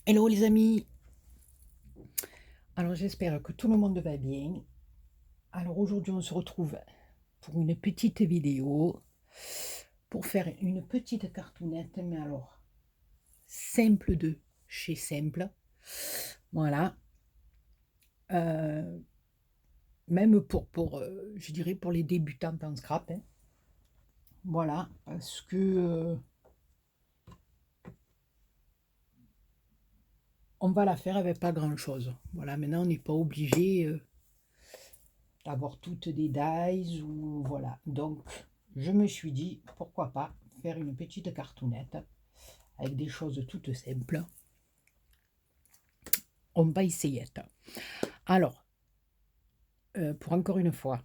Hello les amis, alors j'espère que tout le monde va bien. Alors aujourd'hui on se retrouve pour une petite vidéo pour faire une petite cartoonette, mais alors simple de chez Simple. Voilà. Euh, Même pour je dirais pour les débutantes en scrap, hein. Voilà, parce que on va la faire avec pas grand chose. Voilà, maintenant on n'est pas obligé d'avoir toutes des dies ou voilà. Donc je me suis dit pourquoi pas faire une petite cartoonette avec des choses toutes simples. On va essayer. Alors, pour encore une fois,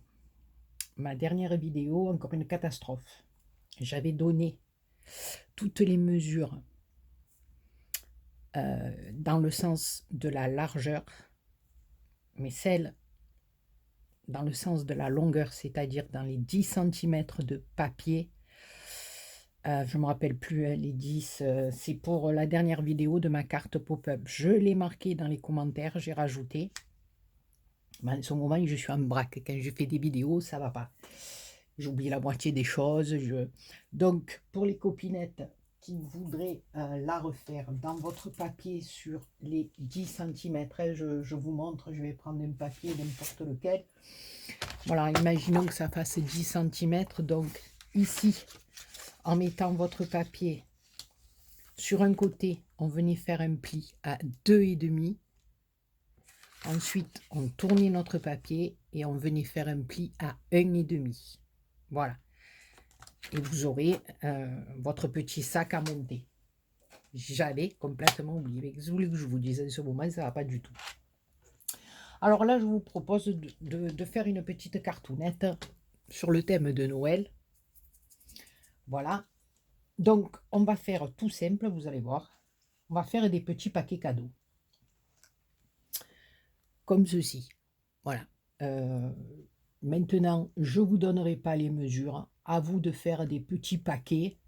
ma dernière vidéo, encore une catastrophe. J'avais donné toutes les mesures dans le sens de la largeur, mais celles dans le sens de la longueur, c'est-à-dire dans les 10 centimètres de papier. Je ne me rappelle plus, hein, les 10, c'est pour la dernière vidéo de ma carte pop-up. Je l'ai marqué dans les commentaires, j'ai rajouté. Mais en ce moment, je suis en braque. Quand je fais des vidéos, ça ne va pas. J'oublie la moitié des choses. Donc, pour les copinettes qui voudraient la refaire dans votre papier sur les 10 centimètres, je vous montre, je vais prendre un papier, n'importe lequel. Voilà, imaginons que ça fasse 10 centimètres. Donc, ici, en mettant votre papier sur un côté, on venait faire un pli à 2,5. Ensuite, on tournait notre papier et on venait faire un pli à 1,5. Voilà. Et vous aurez votre petit sac à monter. J'avais complètement oublié. Mais vous voulez que je vous dise, en ce moment, ça ne va pas du tout. Alors là, je vous propose de faire une petite cartoonette sur le thème de Noël. Voilà. Donc, on va faire tout simple, vous allez voir. On va faire des petits paquets cadeaux. Comme ceci. Voilà. Maintenant, je ne vous donnerai pas les mesures. À vous de faire des petits paquets.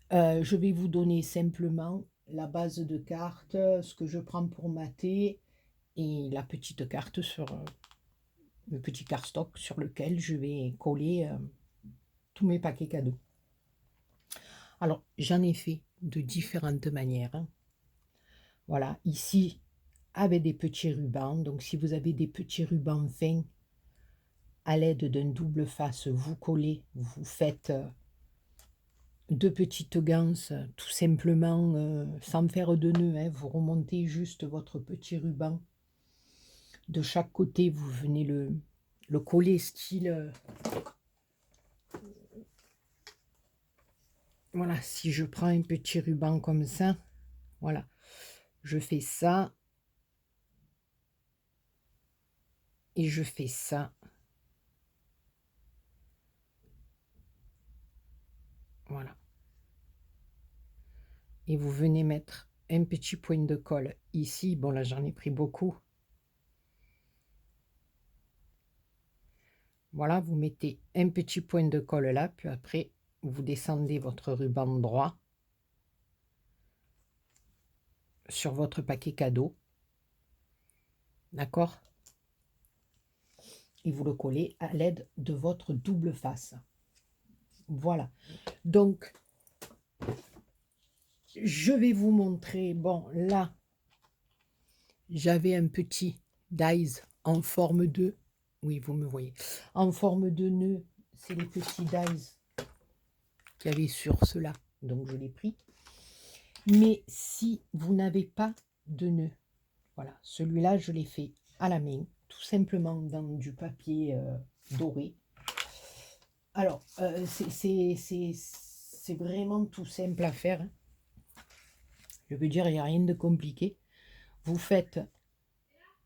Je vais vous donner simplement la base de carte, ce que je prends pour mater et la petite carte sur le petit cardstock sur lequel je vais coller tous mes paquets cadeaux. Alors, j'en ai fait de différentes manières, hein. Voilà, ici, avec des petits rubans. Donc, si vous avez des petits rubans fins, à l'aide d'un double face, vous collez, vous faites deux petites ganses, tout simplement, sans faire de nœud, hein. Vous remontez juste votre petit ruban. De chaque côté, vous venez le coller style... voilà, si je prends un petit ruban comme ça, voilà, je fais ça. Et je fais ça. Voilà. Et vous venez mettre un petit point de colle ici. Bon, là, j'en ai pris beaucoup. Voilà, vous mettez un petit point de colle là, puis après, vous descendez votre ruban droit sur votre paquet cadeau. D'accord? Et vous le collez à l'aide de votre double face. Voilà. Donc, je vais vous montrer. Bon, là, j'avais un petit dies en forme de... Oui, vous me voyez. En forme de nœud, c'est les petits dies qu'il y avait sur cela. Donc, je l'ai pris. Mais si vous n'avez pas de nœud, voilà, celui-là, je l'ai fait à la main, tout simplement dans du papier doré. Alors, c'est vraiment tout simple à faire, hein. Je veux dire, il n'y a rien de compliqué. Vous faites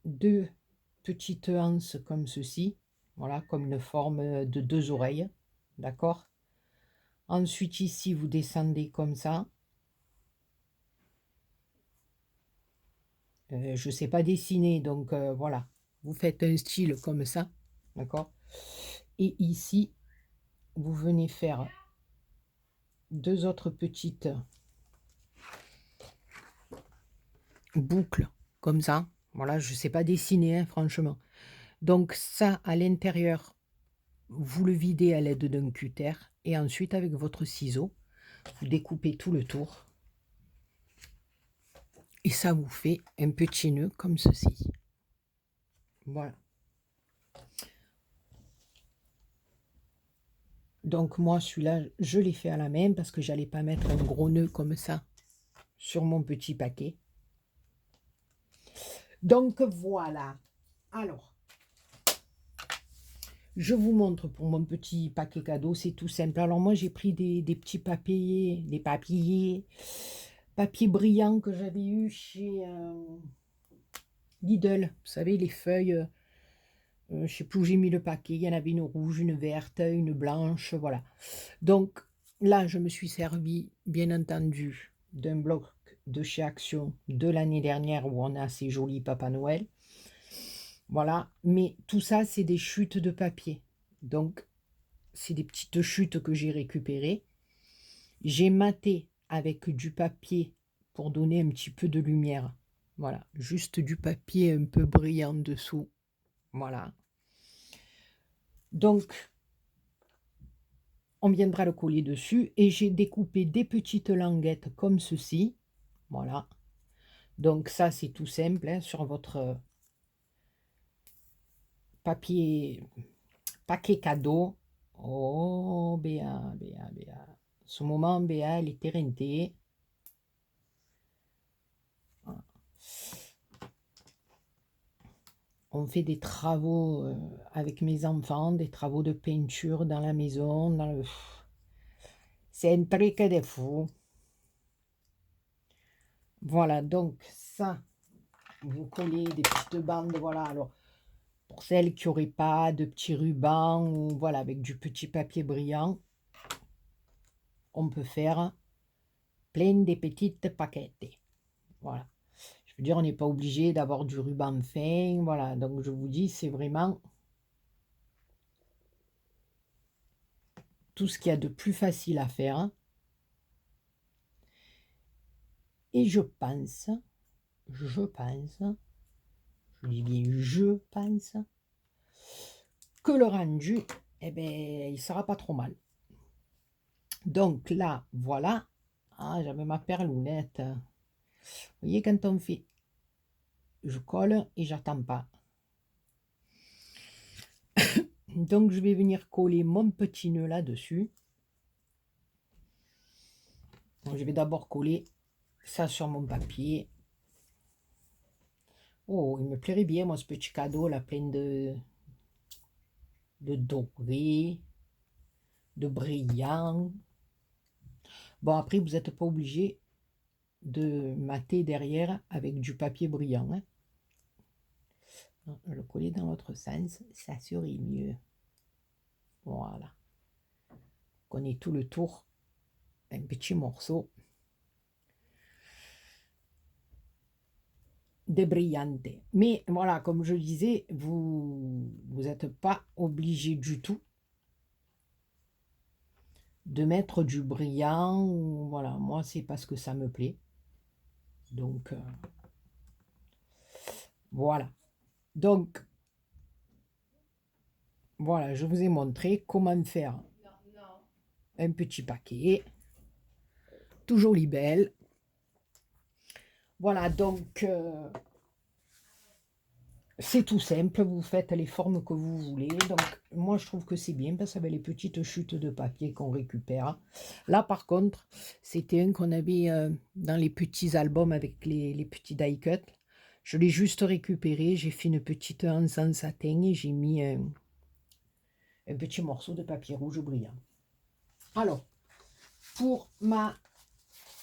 deux petites anses comme ceci, voilà, comme une forme de deux oreilles, d'accord? Ensuite, ici, vous descendez comme ça. Je ne sais pas dessiner, donc voilà. Vous faites un style comme ça, d'accord? Et ici, vous venez faire deux autres petites boucles, comme ça. Voilà, je ne sais pas dessiner, hein, franchement. Donc ça, à l'intérieur, vous le videz à l'aide d'un cutter. Et ensuite, avec votre ciseau, vous découpez tout le tour. Et ça vous fait un petit nœud comme ceci. Voilà. Donc moi, celui-là, je l'ai fait à la main parce que j'allais pas mettre un gros nœud comme ça sur mon petit paquet. Donc voilà. Alors, je vous montre pour mon petit paquet cadeau, c'est tout simple. Alors moi, j'ai pris des petits papiers, papier brillant que j'avais eu chez Lidl. Vous savez, les feuilles, je ne sais plus où j'ai mis le paquet. Il y en avait une rouge, une verte, une blanche, voilà. Donc là, je me suis servi, bien entendu, d'un bloc de chez Action de l'année dernière où on a ces jolis Papa Noël. Voilà, mais tout ça, c'est des chutes de papier. Donc, c'est des petites chutes que j'ai récupérées. J'ai maté avec du papier pour donner un petit peu de lumière. Voilà, juste du papier un peu brillant dessous. Voilà. Donc, on viendra le coller dessus. Et j'ai découpé des petites languettes comme ceci. Voilà. Donc ça, c'est tout simple, hein, sur votre paquet cadeau. Oh, Béa, Béa, Béa. Ce moment, Béa, elle est éreintée. Voilà. On fait des travaux avec mes enfants, des travaux de peinture dans la maison. C'est un truc de fou. Voilà, donc ça, vous collez des petites bandes, voilà. Alors, pour celles qui n'auraient pas de petits rubans, ou voilà, avec du petit papier brillant, on peut faire plein de petites paquettes. Voilà. Je veux dire, on n'est pas obligé d'avoir du ruban fin. Voilà, donc je vous dis, c'est vraiment tout ce qu'il y a de plus facile à faire. Et je pense, je dis bien je pense, que le rendu, eh ben, il sera pas trop mal. Donc là, voilà. Ah, j'avais ma perlounette. Vous voyez, quand on fait, je colle et j'attends pas. Donc je vais venir coller mon petit nœud là-dessus. Je vais d'abord coller ça sur mon papier. Oh, il me plairait bien, moi, ce petit cadeau là, plein de doré, de brillant. Bon, après, vous n'êtes pas obligé de mater derrière avec du papier brillant. Hein. Le coller dans l'autre sens, ça serait mieux. Voilà. On est tout le tour, un petit morceau de brillante. Mais voilà, comme je disais, vous n'êtes pas obligé du tout de mettre du brillant. Voilà, moi, c'est parce que ça me plaît. Donc, voilà. Donc, voilà, je vous ai montré comment faire un petit paquet. Toujours libelle. Voilà, donc, c'est tout simple. Vous faites les formes que vous voulez. Donc, moi, je trouve que c'est bien parce que ça avait les petites chutes de papier qu'on récupère. Là, par contre, c'était un qu'on avait dans les petits albums avec les petits die cut. Je l'ai juste récupéré. J'ai fait une petite anse en satin et j'ai mis un petit morceau de papier rouge brillant. Alors, pour ma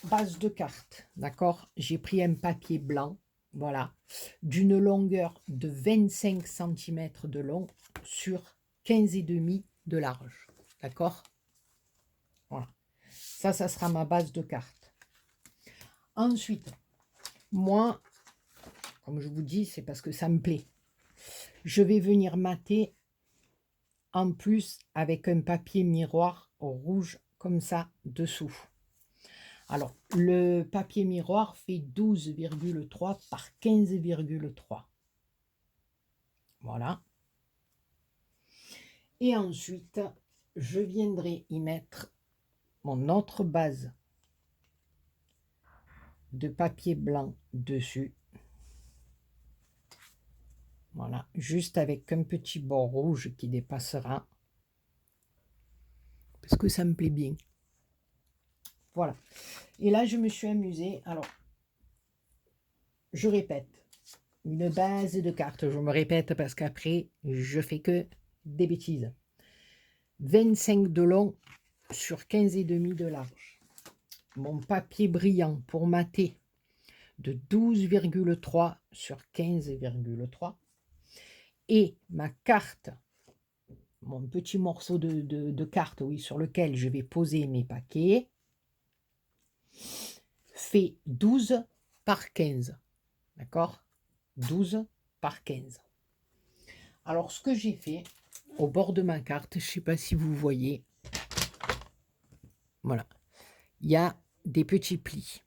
base de carte, d'accord, j'ai pris un papier blanc, voilà, d'une longueur de 25 cm de long sur 15,5 de large, d'accord. Voilà, ça sera ma base de carte. Ensuite, moi, comme je vous dis, c'est parce que ça me plaît. Je vais venir mater en plus avec un papier miroir rouge comme ça dessous. Alors, le papier miroir fait 12,3 par 15,3. Voilà. Et ensuite, je viendrai y mettre mon autre base de papier blanc dessus. Voilà, juste avec un petit bord rouge qui dépassera. Parce que ça me plaît bien. Voilà. Et là, je me suis amusée. Alors, je répète, une base de cartes. Je me répète parce qu'après, je fais que des bêtises. 25 de long sur 15,5 de large. Mon papier brillant pour mater de 12,3 sur 15,3. Et ma carte, mon petit morceau de carte, oui, sur lequel je vais poser mes paquets, fait 12 par 15. D'accord? 12 par 15. Alors, ce que j'ai fait, au bord de ma carte, je ne sais pas si vous voyez, voilà, il y a des petits plis.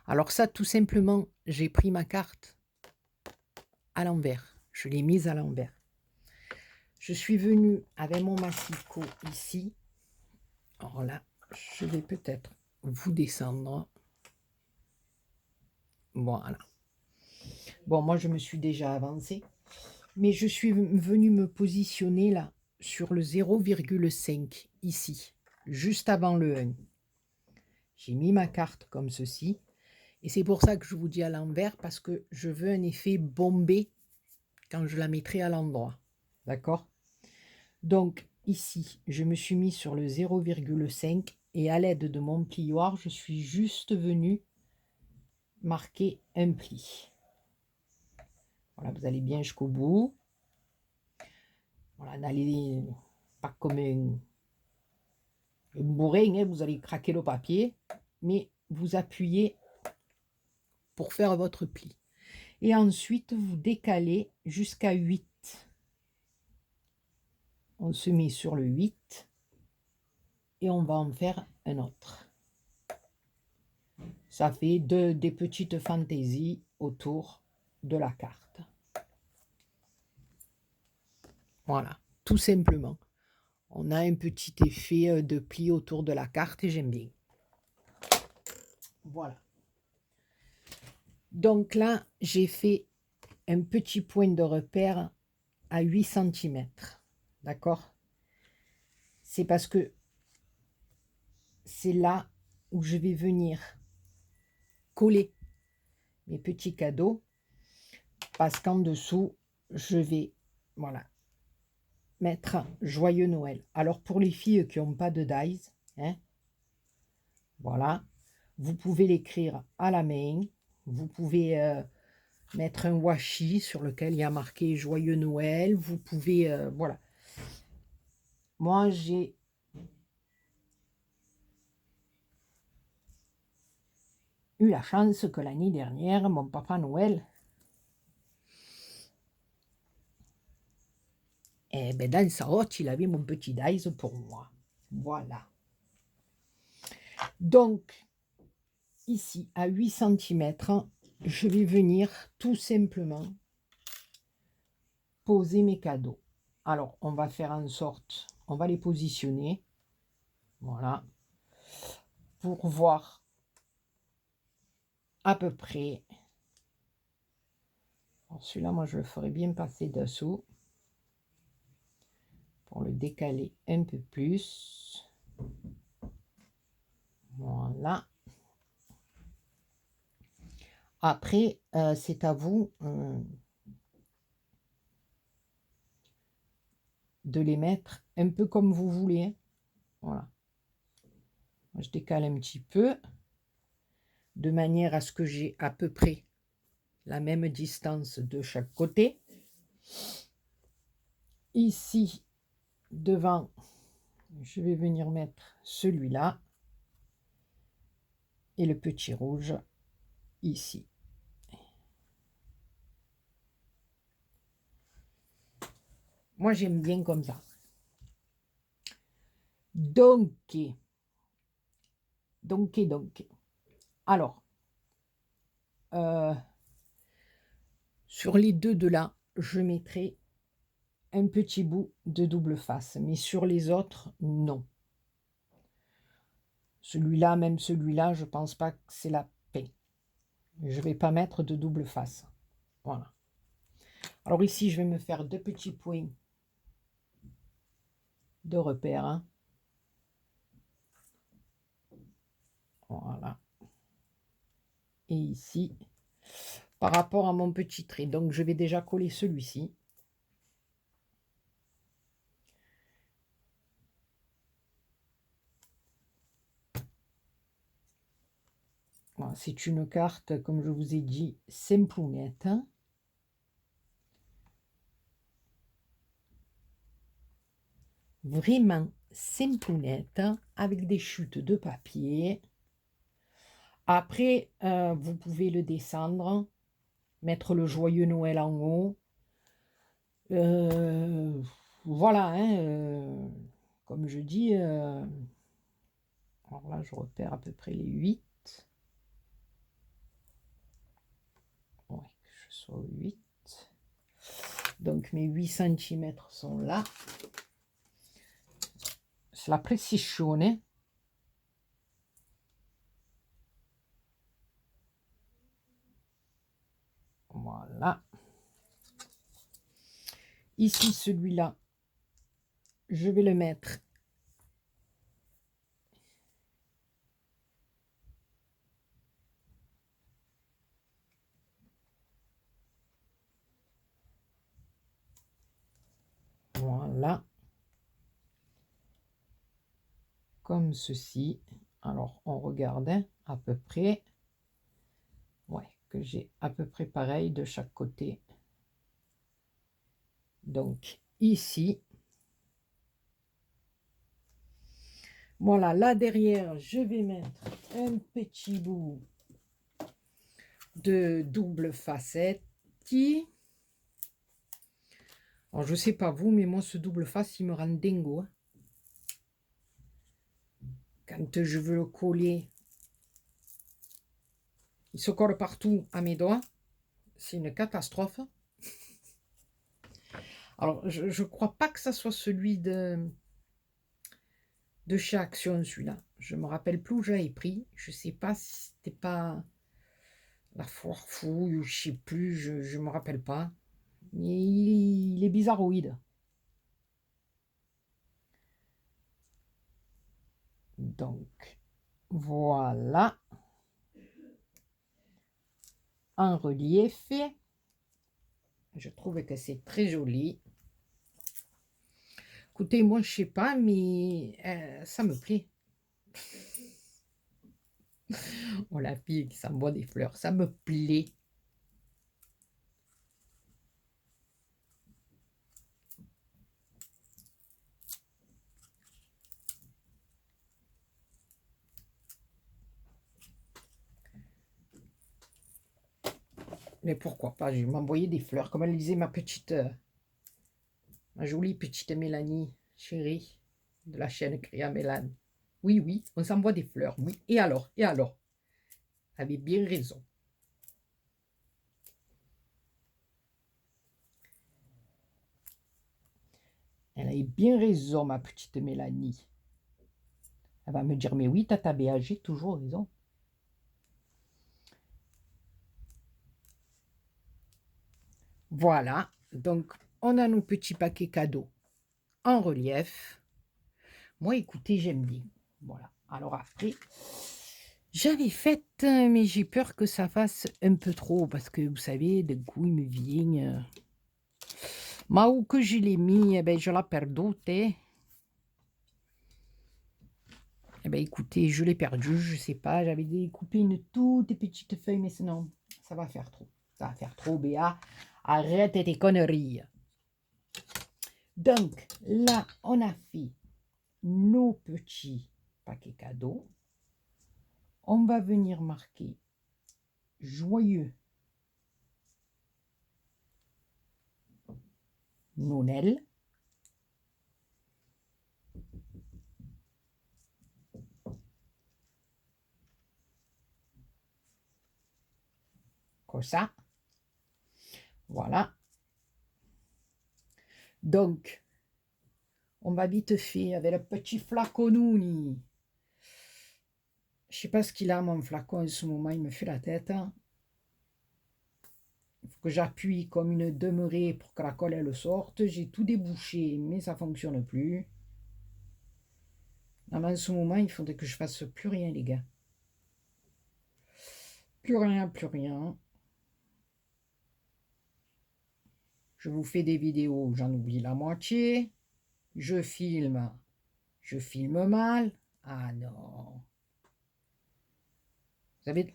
Alors ça, tout simplement, j'ai pris ma carte à l'envers. Je l'ai mise à l'envers. Je suis venue avec mon massicot ici. Alors là, je vais peut-être vous descendre. Voilà. Bon, moi, je me suis déjà avancée. Mais je suis venue me positionner là, sur le 0,5, ici, juste avant le 1. J'ai mis ma carte comme ceci. Et c'est pour ça que je vous dis à l'envers, parce que je veux un effet bombé quand je la mettrai à l'endroit. D'accord? Donc, ici, je me suis mis sur le 0,5 et à l'aide de mon plioir, je suis juste venue marquer un pli. Voilà, vous allez bien jusqu'au bout. Voilà, n'allez pas comme un bourrin, hein, vous allez craquer le papier, mais vous appuyez pour faire votre pli. Et ensuite, vous décalez jusqu'à 8. On se met sur le 8 et on va en faire un autre. Ça fait des petites fantaisies autour de la carte. Voilà, tout simplement. On a un petit effet de pli autour de la carte et j'aime bien. Voilà. Donc là, j'ai fait un petit point de repère à 8 cm. D'accord? C'est parce que c'est là où je vais venir coller mes petits cadeaux. Parce qu'en dessous, je vais, voilà, mettre Joyeux Noël. Alors pour les filles qui n'ont pas de dies, hein, voilà, vous pouvez l'écrire à la main. Vous pouvez mettre un washi sur lequel il y a marqué Joyeux Noël. Vous pouvez, voilà. Moi, j'ai eu la chance que l'année dernière, mon papa Noël, eh ben, dans sa hotte, il avait mon petit dice pour moi. Voilà. Donc, ici, à 8 cm, je vais venir tout simplement poser mes cadeaux. Alors, on va faire en sorte, on va les positionner, voilà, pour voir à peu près. Celui-là, moi, je le ferai bien passer dessous pour le décaler un peu plus. Voilà. Après, c'est à vous de les mettre un peu comme vous voulez. Hein. Voilà. Moi, je décale un petit peu de manière à ce que j'ai à peu près la même distance de chaque côté. Ici, devant, je vais venir mettre celui-là et le petit rouge ici. Moi, j'aime bien comme ça. Donc, Donc. Alors, sur les deux de là, je mettrai un petit bout de double face, mais sur les autres, non. Celui-là, même celui-là, je pense pas que c'est la peine. Je vais pas mettre de double face. Voilà. Alors ici, je vais me faire 2 petits points de repère. Hein. Voilà. Et ici, par rapport à mon petit trait. Donc, je vais déjà coller celui-ci. Voilà, c'est une carte, comme je vous ai dit, simplounette. Hein. Vraiment simplounette, avec des chutes de papier. Après, vous pouvez le descendre, mettre le joyeux Noël en haut. Voilà, hein, comme je dis, alors là, je repère à peu près les 8. Ouais, que je sois au 8. Donc, mes 8 cm sont là. C'est la précision. Voilà. Ici, celui-là, je vais le mettre voilà, comme ceci. Alors, on regarde hein, à peu près. Ouais, que j'ai à peu près pareil de chaque côté. Donc, ici. Voilà, là derrière, je vais mettre un petit bout de double facette. Alors, je sais pas vous, mais moi, ce double face, il me rend dingo. Hein. Quand je veux le coller, il se colle partout à mes doigts. C'est une catastrophe. Alors, je ne crois pas que ça soit celui de chez Action, celui-là. Je me rappelle plus où j'avais pris. Je sais pas si c'était pas la foire fouille ou je sais plus, je me rappelle pas. Mais il est bizarroïde. Donc, voilà. En relief. Je trouve que c'est très joli. Écoutez, moi, je sais pas, mais ça me plaît. Oh, la fille qui s'envoie des fleurs, ça me plaît. Mais pourquoi pas, je vais m'envoyer des fleurs, comme elle disait ma jolie petite Mélanie, chérie, de la chaîne Créa Mélane. Oui, oui, on s'envoie des fleurs, oui. Et alors? Et alors? Elle avait bien raison. Elle avait bien raison, ma petite Mélanie. Elle va me dire, mais oui, Tata BAG, toujours raison. Voilà, donc on a nos petits paquets cadeaux en relief. Moi, écoutez, j'aime bien. Voilà. Alors après, j'avais fait, mais j'ai peur que ça fasse un peu trop parce que vous savez, de coup, il me vient. Ma où que je l'ai mis, eh ben, je l'ai perdu. Eh ben, écoutez, je l'ai perdu, je sais pas. J'avais découpé une toute petite feuille, mais sinon, ça va faire trop. Ça va faire trop, Béa. Arrête tes conneries. Donc, là, on a fait nos petits paquets cadeaux. On va venir marquer joyeux Noël. comme ça. Voilà. Donc, on va vite fait avec le petit flaconouni. Je sais pas ce qu'il a, mon flacon, en ce moment, il me fait la tête. Il faut que j'appuie comme une demeurée pour que la colle, elle sorte. J'ai tout débouché, mais ça fonctionne plus. Non, mais en ce moment, il faudrait que je fasse plus rien, les gars. Plus rien, plus rien. Je vous fais des vidéos, j'en oublie la moitié. Je filme mal. Ah non. Vous avez...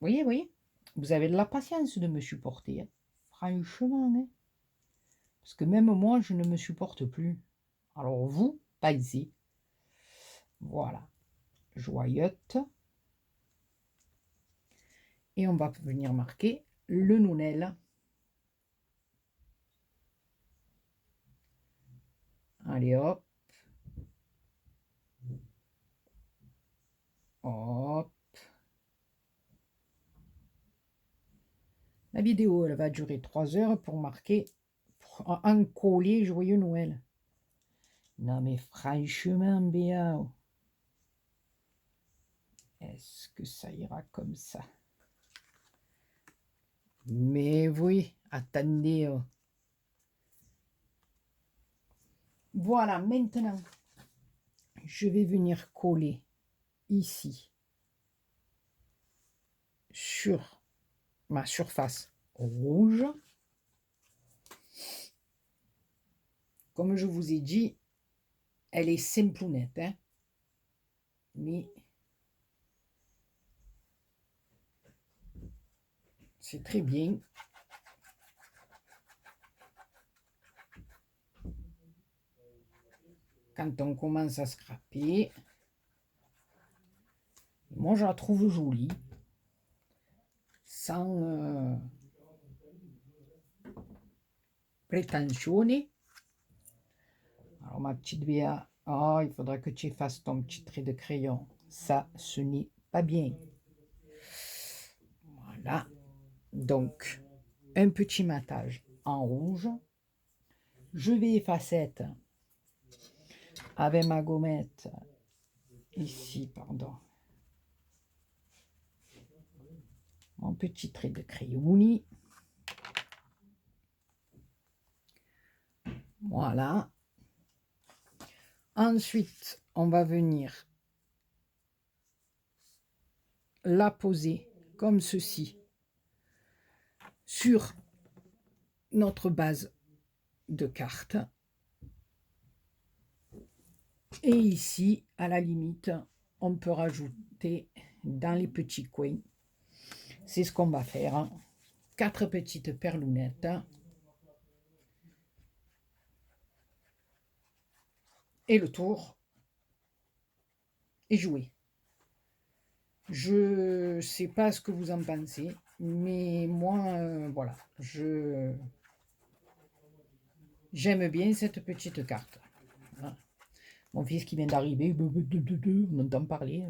Oui, oui. Vous avez de la patience de me supporter. Hein. Franchement, hein. Parce que même moi, je ne me supporte plus. Alors vous, pas ici. Voilà. Joyeute. Et on va venir marquer le nounel. Allez hop. Hop. La vidéo, elle va durer 3 heures pour marquer un collier Joyeux Noël. Non mais franchement, Béa, est-ce que ça ira comme ça? Mais oui, attendez. Voilà, maintenant, je vais venir coller ici sur ma surface rouge. Comme je vous ai dit, elle est simplounette, hein, mais c'est très bien. Quand on commence à scraper, moi je la trouve jolie, sans prétentionner. Alors ma petite Béa, oh, il faudra que tu effaces ton petit trait de crayon. Ça, ce n'est pas bien. Voilà. Donc, un petit matage en rouge. Je vais effacer avec ma gommette ici, pardon. Mon petit trait de crayon. Voilà. Ensuite, on va venir la poser comme ceci sur notre base de carte. Et ici, à la limite, on peut rajouter dans les petits coins. C'est ce qu'on va faire. 4 petites perlounettes. Et le tour est joué. Je ne sais pas ce que vous en pensez, mais moi, voilà, j'aime bien cette petite carte. Voilà. Mon fils qui vient d'arriver, on entend parler.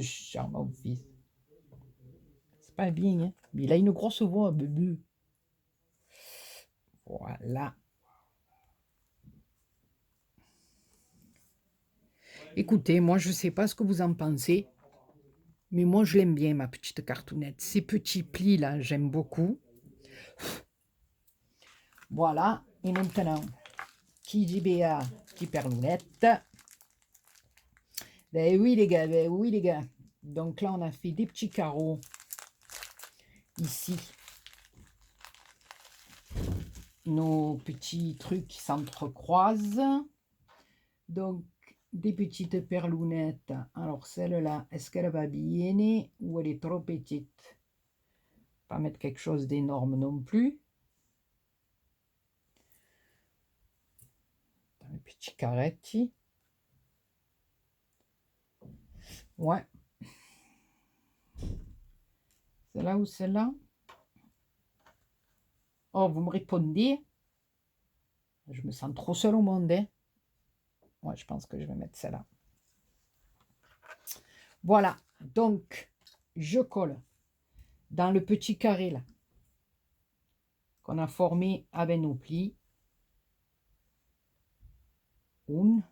Charmant fils. C'est pas bien, hein? Mais il a une grosse voix, bébé. Voilà. Écoutez, moi je sais pas ce que vous en pensez, mais moi je l'aime bien ma petite cartounette. Ces petits plis là, j'aime beaucoup. Voilà, et maintenant, qui dit Béa, qui perlounette. Ben oui les gars, ben oui les gars. Donc là on a fait des petits carreaux ici. Nos petits trucs qui s'entrecroisent. Donc des petites perlounettes. Alors celle-là, est-ce qu'elle va bien ou elle est trop petite? Pas mettre quelque chose d'énorme non plus. Dans les petits carretti. Ouais. Celle-là ou celle-là? Oh, vous me répondez? Je me sens trop seule au monde. Hein. Ouais, je pense que je vais mettre celle-là. Voilà. Donc, je colle dans le petit carré là qu'on a formé avec nos plis. Une.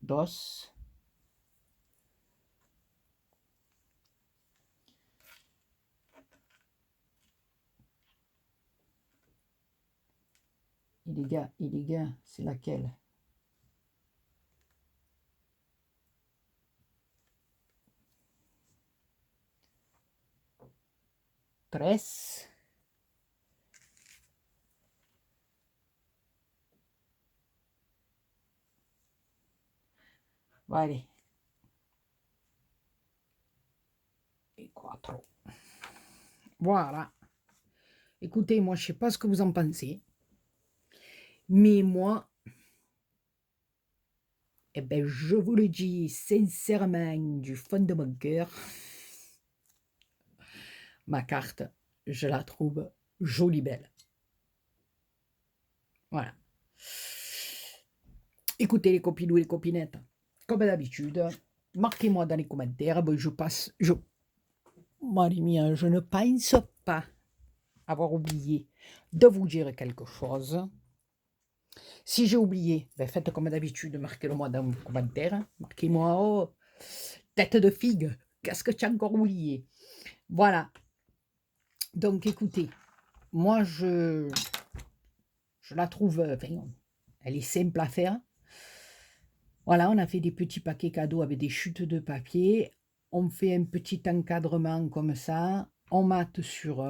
Dos. Et les gars, c'est laquelle? Tres. Vale. Et quatre. Voilà. Écoutez, moi, je ne sais pas ce que vous en pensez. Mais moi, eh ben, je vous le dis sincèrement du fond de mon cœur, ma carte, je la trouve jolie belle. Voilà. Écoutez les copinous et les copinettes, comme d'habitude, marquez-moi dans les commentaires. Bon, Marie mia, je ne pense pas avoir oublié de vous dire quelque chose. Si j'ai oublié, ben faites comme d'habitude, marquez-le-moi dans vos commentaires. Marquez-moi, oh, tête de figue, qu'est-ce que tu as encore oublié? Voilà. Donc écoutez, moi je la trouve, enfin, elle est simple à faire. Voilà, on a fait des petits paquets cadeaux avec des chutes de papier. On fait un petit encadrement comme ça. On mate sur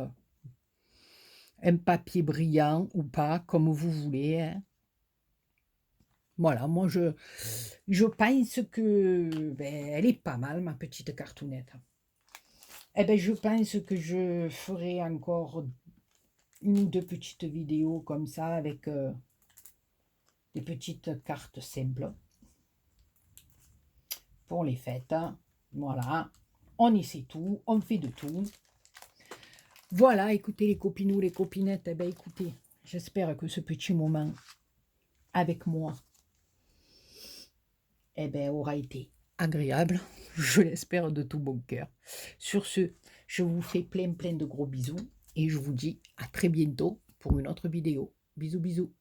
un papier brillant ou pas, comme vous voulez. Hein. Voilà, moi je pense que ben, elle est pas mal, ma petite cartoonette. Eh ben, je pense que je ferai encore une ou deux petites vidéos comme ça avec des petites cartes simples pour les fêtes. Voilà, on essaie tout, on fait de tout. Voilà, écoutez les copinous, les copinettes, eh ben écoutez, j'espère que ce petit moment avec moi eh ben, aura été agréable, je l'espère de tout mon cœur. Sur ce, je vous fais plein de gros bisous et je vous dis à très bientôt pour une autre vidéo. Bisous, bisous.